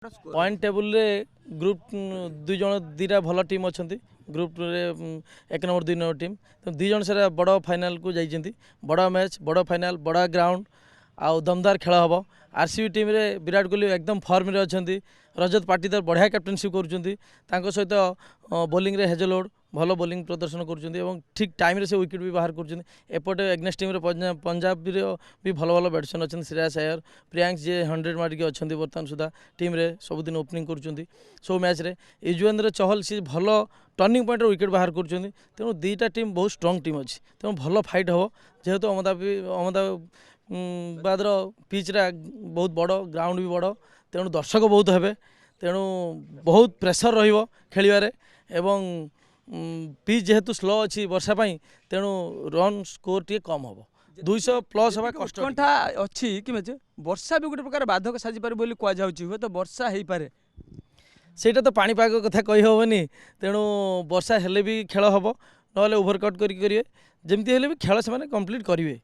Point table रे group दुई जन दीटा भल टीम अच्छा ग्रुप रे एक नंबर 2 नंबर टीम तो दी जन से बड़ फाइनाल को जाइए बड़ मैच बड़ फाइनाल बड़ ग्राउंड आउ दमदार खेल हम आरसीबी टीम रे विराट कोहली एकदम फर्म रे अच्छा रजत पाटीदार बढ़िया कैप्टेनशिप कर सहित बोलिंग रे हेजलवुड भल बोलिंग प्रदर्शन कर ठीक टाइम से विकेट भी बाहर करपटे एग्नेस्ट टीम पंजाब भी भल भल बैट्समैन अच्छा श्रेयस अय्यर प्रियांक जी 100 मारिक अच्छा बर्तमान सुधा टीम रे सबुदिन ओपनिंग कर सब मैच रे युजवेंद्र चहल सी भल टर्निंग पॉइंट विकेट बाहर कर तेणु दीटा टीम बहुत स्ट्रंग टीम अच्छी तेणु भल फाइट हम जेहेतु अहमदाबाद पिचरा बहुत बड़ ग्राउंड भी बड़ तेणु दर्शक बहुत हे तेणु बहुत प्रेसर खेल पिच जेहेतु स्लो अच्छी वर्षा तेणु रन स्कोर टी कम हम 200 प्लस हवा कष्ट अच्छी कि वर्षा भी गोटे प्रकार बाधक साजी पारे बोली कहुच्छी हुए तो वर्षा हो पारे सेटा तो पाणीपाग कथा कही हेनी तेणु वर्षा हेले भी खेल हम ना ओभरकट करेंगे जमती हेले भी खेल से कंप्लीट करेंगे।